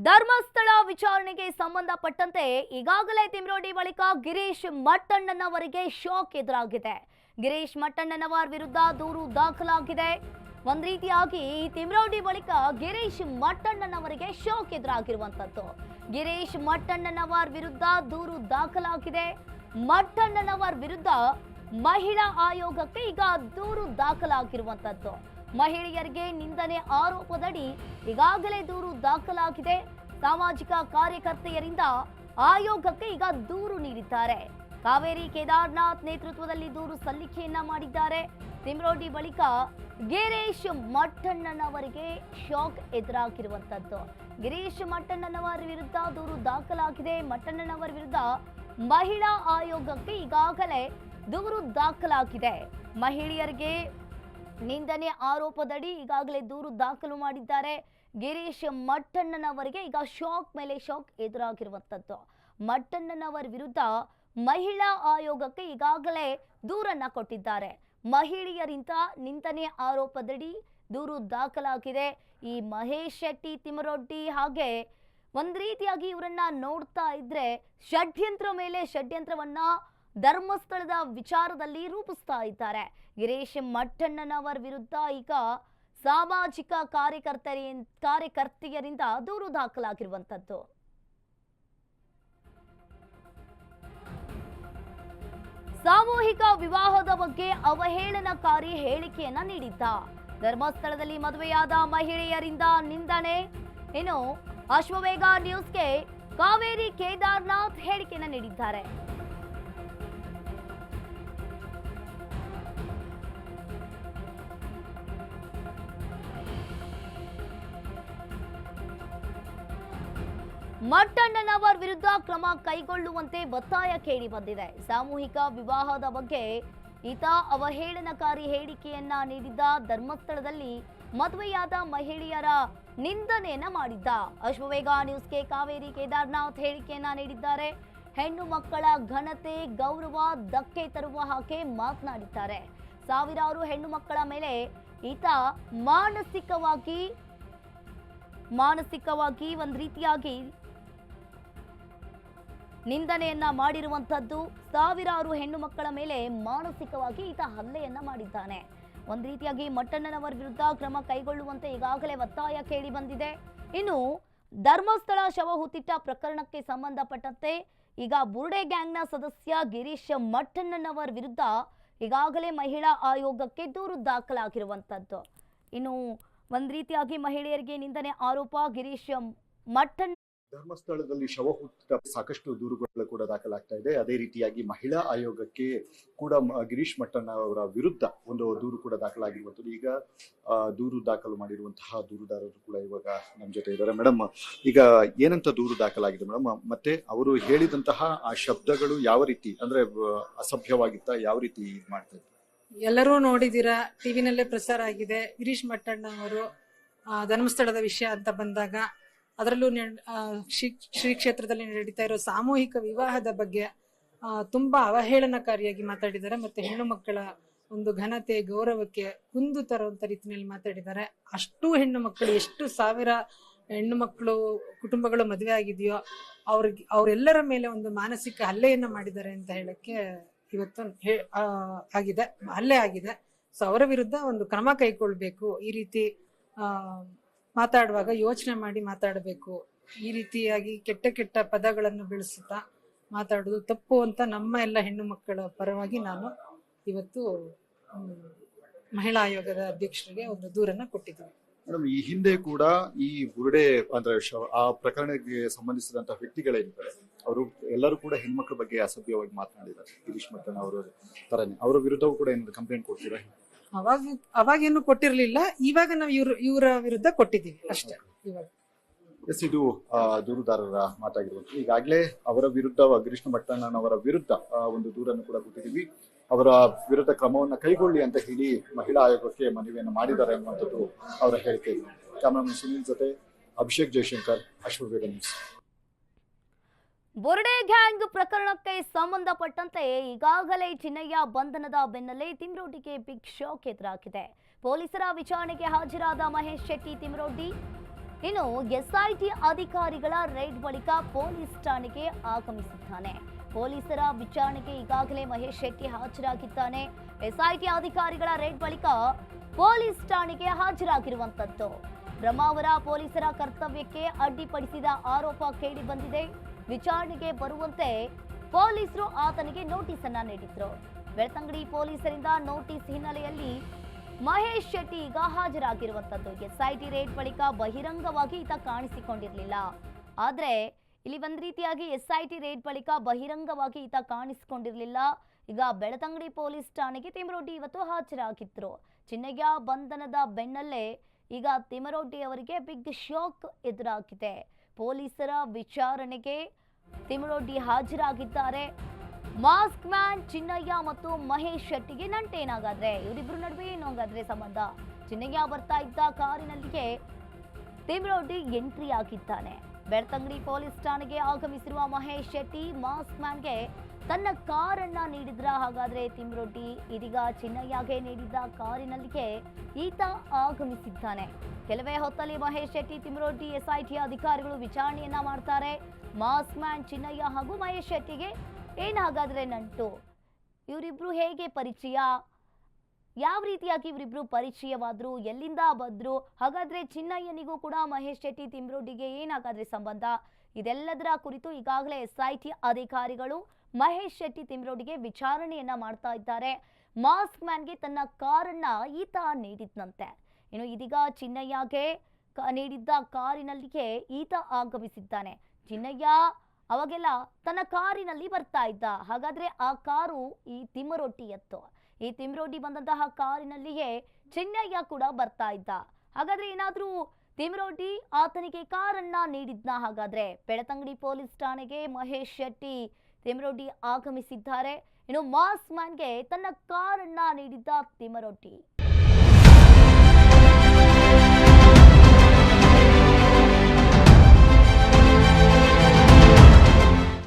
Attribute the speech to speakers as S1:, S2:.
S1: ಧರ್ಮಸ್ಥಳ ವಿಚಾರಣೆಗೆ ಸಂಬಂಧಪಟ್ಟಂತೆ ಈಗಾಗಲೇ ತಿಮ್ರೋಡಿ ಬಳಿಕ ಗಿರೀಶ್ ಮಟ್ಟಣ್ಣನವರಿಗೆ ಶಾಕ್ ಎದುರಾಗಿದೆ. ಗಿರೀಶ್ ಮಟ್ಟಣ್ಣನವರ ವಿರುದ್ಧ ದೂರು ದಾಖಲಾಗಿದೆ. ಒಂದ್ ರೀತಿಯಾಗಿ ತಿಮ್ರೋಡಿ ಬಳಿಕ ಗಿರೀಶ್ ಮಟ್ಟಣ್ಣನವರಿಗೆ ಶಾಕ್ ಎದುರಾಗಿರುವಂತದ್ದು. ಗಿರೀಶ್ ಮಟ್ಟಣ್ಣನವರ ವಿರುದ್ಧ ದೂರು ದಾಖಲಾಗಿದೆ. ಮಟ್ಟಣ್ಣನವರ ವಿರುದ್ಧ ಮಹಿಳಾ ಆಯೋಗಕ್ಕೆ ಈಗ ದೂರು ದಾಖಲಾಗಿರುವಂತದ್ದು. ಮಹಿಳೆಯರಿಗೆ ನಿಂದನೆ ಆರೋಪದಡಿ ಈಗಾಗಲೇ ದೂರು ದಾಖಲಾಗಿದೆ. ಸಾಮಾಜಿಕ ಕಾರ್ಯಕರ್ತೆಯರಿಂದ ಆಯೋಗಕ್ಕೆ ಈಗ ದೂರು ನೀಡಿದ್ದಾರೆ. ಕಾವೇರಿ ಕೇದಾರ್ನಾಥ್ ನೇತೃತ್ವದಲ್ಲಿ ದೂರು ಸಲ್ಲಿಕೆಯನ್ನ ಮಾಡಿದ್ದಾರೆ. ತಿಮ್ರೋಡಿ ಬಳಿಕ ಗಿರೀಶ್ ಮಟ್ಟಣ್ಣನವರಿಗೆ ಶಾಕ್ ಎದುರಾಗಿರುವಂತದ್ದು. ಗಿರೀಶ್ ಮಟ್ಟಣ್ಣನವರ ವಿರುದ್ಧ ದೂರು ದಾಖಲಾಗಿದೆ. ಮಟ್ಟಣ್ಣನವರ ವಿರುದ್ಧ ಮಹಿಳಾ ಆಯೋಗಕ್ಕೆ ಈಗಾಗಲೇ ದೂರು ದಾಖಲಾಗಿದೆ. ಮಹಿಳೆಯರಿಗೆ ನಿಂದನೆ ಆರೋಪದಡಿ ಈಗಾಗಲೇ ದೂರು ದಾಖಲು ಮಾಡಿದ್ದಾರೆ. ಗಿರೀಶ್ ಮಟ್ಟಣ್ಣನವರಿಗೆ ಈಗ ಶಾಕ್ ಮೇಲೆ ಶಾಕ್ ಎದುರಾಗಿರುವಂತದ್ದು. ಮಟ್ಟಣ್ಣನವರ ವಿರುದ್ಧ ಮಹಿಳಾ ಆಯೋಗಕ್ಕೆ ಈಗಾಗಲೇ ದೂರನ್ನ ಕೊಟ್ಟಿದ್ದಾರೆ. ಮಹಿಳೆಯರಿಂದ ನಿಂದನೆ ಆರೋಪದಡಿ ದೂರು ದಾಖಲಾಗಿದೆ. ಈ ಮಹೇಶ್ ಶೆಟ್ಟಿ ತಿಮರೊಡ್ಡಿ ಹಾಗೆ ಒಂದ್ ರೀತಿಯಾಗಿ ಇವರನ್ನ ನೋಡ್ತಾ ಇದ್ರೆ ಷಡ್ಯಂತ್ರ ಮೇಲೆ ಷಡ್ಯಂತ್ರವನ್ನ ಧರ್ಮಸ್ಥಳದ ವಿಚಾರದಲ್ಲಿ ರೂಪಿಸ್ತಾ ಇದ್ದಾರೆ. ಗಿರೀಶ್ ಮಟ್ಟಣ್ಣನವರ ವಿರುದ್ಧ ಈಗ ಸಾಮಾಜಿಕ ಕಾರ್ಯಕರ್ತೆಯರಿಂದ ದೂರು ದಾಖಲಾಗಿರುವಂತದ್ದು. ಸಾಮೂಹಿಕ ವಿವಾಹದ ಬಗ್ಗೆ ಅವಹೇಳನಕಾರಿ ಹೇಳಿಕೆಯನ್ನ ನೀಡಿದ್ದ. ಧರ್ಮಸ್ಥಳದಲ್ಲಿ ಮದುವೆಯಾದ ಮಹಿಳೆಯರಿಂದ ನಿಂದನೆ. ಇನ್ನು ಅಶ್ವವೇಗ ನ್ಯೂಸ್ಗೆ ಕಾವೇರಿ ಕೇದಾರ್ನಾಥ್ ಹೇಳಿಕೆಯನ್ನ ನೀಡಿದ್ದಾರೆ. ಮಟ್ಟಣ್ಣನವರ ವಿರುದ್ಧ ಕ್ರಮ ಕೈಗೊಳ್ಳುವಂತೆ ಒತ್ತಾಯ ಕೇಳಿ ಬಂದಿದೆ. ಸಾಮೂಹಿಕ ವಿವಾಹದ ಬಗ್ಗೆ ಈತ ಅವಹೇಳನಕಾರಿ ಹೇಳಿಕೆಯನ್ನ ನೀಡಿದ್ದ. ಧರ್ಮಸ್ಥಳದಲ್ಲಿ ಮದುವೆಯಾದ ಮಹಿಳೆಯರ ನಿಂದನೆಯನ್ನ ಮಾಡಿದ್ದ. ಅಶ್ವವೇಗ ನ್ಯೂಸ್ಗೆ ಕಾವೇರಿ ಕೇದಾರ್ನಾಥ್ ಹೇಳಿಕೆಯನ್ನ ನೀಡಿದ್ದಾರೆ. ಹೆಣ್ಣು ಮಕ್ಕಳ ಘನತೆ ಗೌರವ ಧಕ್ಕೆ ತರುವ ಹಾಗೆ ಮಾತನಾಡಿದ್ದಾರೆ. ಸಾವಿರಾರು ಹೆಣ್ಣು ಮಕ್ಕಳ ಮೇಲೆ ಈತ ಮಾನಸಿಕವಾಗಿ ಒಂದ್ ರೀತಿಯಾಗಿ ನಿಂದನೆಯನ್ನ ಮಾಡಿರುವಂತದ್ದು. ಸಾವಿರಾರು ಹೆಣ್ಣು ಮಕ್ಕಳ ಮೇಲೆ ಮಾನಸಿಕವಾಗಿ ಈತ ಹಲ್ಲೆಯನ್ನ ಮಾಡಿದ್ದಾನೆ. ಒಂದ್ ರೀತಿಯಾಗಿ ಮಟ್ಟಣ್ಣನವರ ವಿರುದ್ಧ ಕ್ರಮ ಕೈಗೊಳ್ಳುವಂತೆ ಈಗಾಗಲೇ ಒತ್ತಾಯ ಕೇಳಿ ಬಂದಿದೆ. ಇನ್ನು ಧರ್ಮಸ್ಥಳ ಶವ ಹುತ್ತಿಟ್ಟ ಪ್ರಕರಣಕ್ಕೆ ಸಂಬಂಧಪಟ್ಟಂತೆ ಈಗ ಬುರುಡೆ ಗ್ಯಾಂಗ್ನ ಸದಸ್ಯ ಗಿರೀಶ್ ಮಟ್ಟಣ್ಣನವರ ವಿರುದ್ಧ ಈಗಾಗಲೇ ಮಹಿಳಾ ಆಯೋಗಕ್ಕೆ ದೂರು ದಾಖಲಾಗಿರುವಂತದ್ದು. ಇನ್ನು ಒಂದ್ ರೀತಿಯಾಗಿ ಮಹಿಳೆಯರಿಗೆ ನಿಂದನೆ ಆರೋಪ. ಗಿರೀಶ್ ಮಟ್ಟಣ್ಣ
S2: ಧರ್ಮಸ್ಥಳದಲ್ಲಿ ಶವ ಹುಟ್ಟಿದ ಸಾಕಷ್ಟು ದೂರುಗಳು ಕೂಡ ದಾಖಲಾಗ್ತಾ ಇದೆ. ಅದೇ ರೀತಿಯಾಗಿ ಮಹಿಳಾ ಆಯೋಗಕ್ಕೆ ಕೂಡ ಗಿರೀಶ್ ಮಟ್ಟಣ್ಣ ಅವರ ವಿರುದ್ಧ ಒಂದು ದೂರು ಕೂಡ ದಾಖಲಾಗಿರುವಂಥದ್ದು. ಈಗ ದೂರು ದಾಖಲು ಮಾಡಿರುವಂತಹ ದೂರುದಾರರು ಕೂಡ ಇವಾಗ ನಮ್ಮ ಜೊತೆ ಇದ್ದಾರೆ. ಮೇಡಮ್, ಈಗ ಏನಂತ ದೂರು ದಾಖಲಾಗಿದೆ ಮೇಡಮ್? ಮತ್ತೆ ಅವರು ಹೇಳಿದಂತಹ ಆ ಶಬ್ದಗಳು ಯಾವ ರೀತಿ, ಅಂದ್ರೆ ಅಸಭ್ಯವಾಗಿತ್ತ, ಯಾವ ರೀತಿ ಮಾಡ್ತಾ ಇದ್ರು?
S3: ಎಲ್ಲರೂ ನೋಡಿದಿರಾ, ಟಿವಿನಲ್ಲೇ ಪ್ರಸಾರ ಆಗಿದೆ. ಗಿರೀಶ್ ಮಟ್ಟಣ್ಣ ಅವರು ಧರ್ಮಸ್ಥಳದ ವಿಷಯ ಅಂತ ಬಂದಾಗ ಅದರಲ್ಲೂ ಶ್ರೀ ಕ್ಷೇತ್ರದಲ್ಲಿ ನಡೀತಾ ಇರೋ ಸಾಮೂಹಿಕ ವಿವಾಹದ ಬಗ್ಗೆ ತುಂಬಾ ಅವಹೇಳನಕಾರಿಯಾಗಿ ಮಾತಾಡಿದ್ದಾರೆ. ಮತ್ತೆ ಹೆಣ್ಣು ಮಕ್ಕಳ ಒಂದು ಘನತೆ ಗೌರವಕ್ಕೆ ಕುಂದು ತರುವಂತ ರೀತಿಯಲ್ಲಿ ಮಾತಾಡಿದ್ದಾರೆ. ಅಷ್ಟು ಹೆಣ್ಣು ಮಕ್ಕಳು, ಎಷ್ಟು ಸಾವಿರ ಹೆಣ್ಣು ಮಕ್ಕಳು ಕುಟುಂಬಗಳು ಮದುವೆ ಆಗಿದೆಯೋ ಅವರೆಲ್ಲರ ಮೇಲೆ ಒಂದು ಮಾನಸಿಕ ಹಲ್ಲೆಯನ್ನ ಮಾಡಿದ್ದಾರೆ ಅಂತ ಹೇಳಕ್ಕೆ ಇವತ್ತು ಹಲ್ಲೆ ಆಗಿದೆ. ಸೊ ಅವರ ವಿರುದ್ಧ ಒಂದು ಕ್ರಮ ಕೈಗೊಳ್ಬೇಕು. ಈ ರೀತಿ ಮಾತಾಡುವಾಗ ಯೋಚನೆ ಮಾಡಿ ಮಾತಾಡಬೇಕು. ಈ ರೀತಿಯಾಗಿ ಕೆಟ್ಟ ಕೆಟ್ಟ ಪದಗಳನ್ನು ಬೆಳೆಸುತ್ತಾ ಮಾತಾಡುವುದು ತಪ್ಪು ಅಂತ ನಮ್ಮ ಎಲ್ಲ ಹೆಣ್ಣು ಮಕ್ಕಳ ಪರವಾಗಿ ನಾನು ಇವತ್ತು ಮಹಿಳಾ ಆಯೋಗದ ಅಧ್ಯಕ್ಷರಿಗೆ ಒಂದು ದೂರನ್ನ ಕೊಟ್ಟಿದ್ದೀನಿ.
S2: ಮೇಡಮ್, ಈ ಹಿಂದೆ ಕೂಡ ಈ ಬುರುಡೆ ಅಂದ್ರೆ ಆ ಪ್ರಕರಣಕ್ಕೆ ಸಂಬಂಧಿಸಿದಂತಹ ವ್ಯಕ್ತಿಗಳೇನಿದ್ದಾರೆ ಅವರು ಎಲ್ಲರೂ ಕೂಡ ಹೆಣ್ಮಕ್ಳ ಬಗ್ಗೆ ಅಸಭ್ಯವಾಗಿ ಮಾತನಾಡಿದ್ದಾರೆ. ಗಿರೀಶ್ ಮಟ್ಟಣ್ಣ ಅವರ ತರನೇ ಅವರ ವಿರುದ್ಧವೂ ಕೂಡ ಏನಾದ್ರು ಕಂಪ್ಲೇಂಟ್ ಕೊಡ್ತೀರಾ?
S3: ಅವಾಗೇನು ಕೊಟ್ಟಿರ್ಲಿಲ್ಲ, ಇವಾಗ ನಾವು ಇವರ ವಿರುದ್ಧ ಕೊಟ್ಟಿದ್ದೀವಿ ಅಷ್ಟೇ. ಇವಾಗ
S2: ಎಸ್, ಇದು ದೂರುದಾರರ ಮಾತಾಗಿರುವಂಥದ್ದು. ಈಗಾಗಲೇ ಅವರ ವಿರುದ್ಧ ಗಿರೀಶ್ ಮಟ್ಟಣ್ಣನವರ ವಿರುದ್ಧ ಒಂದು ದೂರನ್ನು ಕೂಡ ಕೊಟ್ಟಿದ್ದೀವಿ. ಅವರ ವಿರುದ್ಧ ಕ್ರಮವನ್ನ ಕೈಗೊಳ್ಳಿ ಅಂತ ಹೇಳಿ ಮಹಿಳಾ ಆಯೋಗಕ್ಕೆ ಮನವಿಯನ್ನು ಮಾಡಿದ್ದಾರೆ ಅನ್ನುವಂಥದ್ದು ಅವರ ಹೇಳಿಕೆ. ಕ್ಯಾಮರಾಮನ್ ಸುನೀಲ್ ಜೊತೆ ಅಭಿಷೇಕ್ ಜಯಶಂಕರ್, ಅಶ್ವವೇಗ ನ್ಯೂಸ್.
S1: ಬುರುಡೆ ಗ್ಯಾಂಗ್ ಪ್ರಕರಣಕ್ಕೆ ಸಂಬಂಧಪಟ್ಟಂತೆ ಈಗಾಗಲೇ ಚಿನ್ನಯ್ಯ ಬಂಧನದ ಬೆನ್ನಲ್ಲೇ ತಿಮ್ರೋಡಿಗೆ ಬಿಗ್ ಶಾಕ್ ಎದುರಾಗಿದೆ. ಪೊಲೀಸರ ವಿಚಾರಣೆಗೆ ಹಾಜರಾದ ಮಹೇಶ್ ಶೆಟ್ಟಿ ತಿಮ್ರೋಡಿ ಇನ್ನು ಎಸ್ಐಟಿ ಅಧಿಕಾರಿಗಳ ರೈಡ್ ಬಳಿಕ ಪೊಲೀಸ್ ಠಾಣೆಗೆ ಆಗಮಿಸಿದ್ದಾನೆ. ಪೊಲೀಸರ ವಿಚಾರಣೆಗೆ ಈಗಾಗಲೇ ಮಹೇಶ್ ಶೆಟ್ಟಿ ಹಾಜರಾಗಿದ್ದಾನೆ. ಎಸ್ಐಟಿ ಅಧಿಕಾರಿಗಳ ರೈಡ್ ಬಳಿಕ ಪೊಲೀಸ್ ಠಾಣೆಗೆ ಹಾಜರಾಗಿರುವಂತದ್ದು. ಬ್ರಹ್ಮಾವರ ಪೊಲೀಸರ ಕರ್ತವ್ಯಕ್ಕೆ ಅಡ್ಡಿಪಡಿಸಿದ ಆರೋಪ ಕೇಳಿ ಬಂದಿದೆ. ವಿಚಾರಣೆಗೆ ಬರುವಂತೆ ಪೊಲೀಸರು ಆತನಿಗೆ ನೋಟಿಸ್ ಅನ್ನ ನೀಡಿದ್ರು. ಬೆಳ್ತಂಗಡಿ ಪೊಲೀಸರಿಂದ ನೋಟಿಸ್ ಹಿನ್ನೆಲೆಯಲ್ಲಿ ಮಹೇಶ್ ಶೆಟ್ಟಿ ಈಗ ಹಾಜರಾಗಿರುವಂತದ್ದು. ಎಸ್ಐಟಿ ರೇಡ್ ಬಳಿಕ ಬಹಿರಂಗವಾಗಿ ಈತ ಕಾಣಿಸಿಕೊಂಡಿರಲಿಲ್ಲ. ಆದ್ರೆ ಇಲ್ಲಿ ಒಂದ್ ರೀತಿಯಾಗಿ ಎಸ್ಐಟಿ ರೇಡ್ ಬಳಿಕ ಬಹಿರಂಗವಾಗಿ ಈತ ಕಾಣಿಸಿಕೊಂಡಿರಲಿಲ್ಲ. ಈಗ ಬೆಳ್ತಂಗಡಿ ಪೊಲೀಸ್ ಠಾಣೆಗೆ ತಿಮರೋಟಿ ಇವತ್ತು ಹಾಜರಾಗಿದ್ರು. ಚಿನ್ನಯ್ಯ ಬಂಧನದ ಬೆನ್ನಲ್ಲೇ ಈಗ ತಿಮರೋಟಿ ಅವರಿಗೆ ಬಿಗ್ ಶಾಕ್ ಎದುರಾಗಿದೆ. ಪೊಲೀಸರ ವಿಚಾರಣೆಗೆ ತಿಮರೋಟಿ ಹಾಜರಾಗಿದ್ದಾರೆ. ಮಾಸ್ಕ್ ಮ್ಯಾನ್ ಚಿನ್ನಯ್ಯ ಮತ್ತು ಮಹೇಶ್ ಶೆಟ್ಟಿಗೆ ನಂಟೇನಾಗಾದ್ರೆ, ಇವರಿಬ್ರು ನಡುವೆ ಏನು ಹಾಗಾದ್ರೆ ಸಂಬಂಧ? ಚಿನ್ನಯ್ಯ ಬರ್ತಾ ಇದ್ದ ಕಾರಿನಲ್ಲಿಗೆ ತಿಮರೋಟಿ ಎಂಟ್ರಿ ಆಗಿದ್ದಾನೆ. ಬೆಳ್ತಂಗಡಿ ಪೊಲೀಸ್ ಠಾಣೆಗೆ ಆಗಮಿಸಿರುವ ಮಹೇಶ್ ಶೆಟ್ಟಿ ಮಾಸ್ಕ್ ಮ್ಯಾನ್ಗೆ ತನ್ನ ಕಾರನ್ನ ನೀಡಿದ್ರ ಹಾಗಾದ್ರೆ ತಿಮರೋಟಿ? ಇದೀಗ ಚಿನ್ನಯ್ಯಗೆ ನೀಡಿದ್ದ ಕಾರಿನಲ್ಲಿಗೆ ಈತ ಆಗಮಿಸಿದ್ದಾನೆ. ಕೆಲವೇ ಹೊತ್ತಲ್ಲಿ ಮಹೇಶ್ ಶೆಟ್ಟಿ, ತಿಮರೋಟಿ, ಎಸ್ಐಟಿ ಅಧಿಕಾರಿಗಳು ವಿಚಾರಣೆಯನ್ನ ಮಾಡ್ತಾರೆ. ಮಾಸ್ಕ್ ಮ್ಯಾನ್ ಚಿನ್ನಯ್ಯ ಹಾಗೂ ಮಹೇಶ್ ಶೆಟ್ಟಿಗೆ ಏನ್ ಹಾಗಾದ್ರೆ ನಂಟು? ಇವರಿಬ್ರು ಹೇಗೆ ಪರಿಚಯ? ಯಾವ ರೀತಿಯಾಗಿ ಇವರಿಬ್ರು ಪರಿಚಯವಾದ್ರು? ಎಲ್ಲಿಂದ ಬಂದ್ರು? ಹಾಗಾದ್ರೆ ಚಿನ್ನಯ್ಯನಿಗೂ ಕೂಡ ಮಹೇಶ್ ಶೆಟ್ಟಿ, ತಿಮರೋಟಿಗೆ ಏನಾಗಾದ್ರೆ ಸಂಬಂಧ? ಇದೆಲ್ಲದರ ಕುರಿತು ಈಗಾಗಲೇ ಎಸ್ಐಟಿ ಅಧಿಕಾರಿಗಳು ಮಹೇಶ್ ಶೆಟ್ಟಿ, ತಿಮರೋಟಿಗೆ ವಿಚಾರಣೆಯನ್ನ ಮಾಡ್ತಾ ಇದ್ದಾರೆ. ಮಾಸ್ಕ್ ಮ್ಯಾನ್ಗೆ ತನ್ನ ಕಾರನ್ನ ಈತ ನೀಡಿದ್ನಂತೆ. ಇನ್ನು ಇದೀಗ ಚಿನ್ನಯ್ಯಗೆ ನೀಡಿದ್ದ ಕಾರಿನಲ್ಲಿಗೆ ಈತ ಆಗಮಿಸಿದ್ದಾನೆ. ಚಿನ್ನಯ್ಯ ಅವಾಗೆಲ್ಲ ತನ್ನ ಕಾರಿನಲ್ಲಿ ಬರ್ತಾ ಇದ್ದ. ಹಾಗಾದ್ರೆ ಆ ಕಾರು ಈ ತಿಮರೋಟಿಯತ್ತು. ಈ ತಿಮರೋಟಿ ಬಂದಂತಹ ಕಾರಿನಲ್ಲಿಯೇ ಚಿನ್ನಯ್ಯ ಕೂಡ ಬರ್ತಾ ಇದ್ದ. ಹಾಗಾದ್ರೆ ಏನಾದ್ರೂ ತಿಮರೋಟಿ ಆತನಿಗೆ ಕಾರನ್ನ ನೀಡಿದ್ನ? ಹಾಗಾದ್ರೆ ಬೆಳ್ತಂಗಡಿ ಪೊಲೀಸ್ ಠಾಣೆಗೆ ಮಹೇಶ್ ಶೆಟ್ಟಿ, ತಿಮರೋಟಿ ಆಗಮಿಸಿದ್ದಾರೆ. ಇನ್ನು ಮಾಸ್ಕ್ ಮ್ಯಾನ್ಗೆ ತನ್ನ ಕಾರನ್ನ ನೀಡಿದ್ದ ತಿಮರೋಟಿ.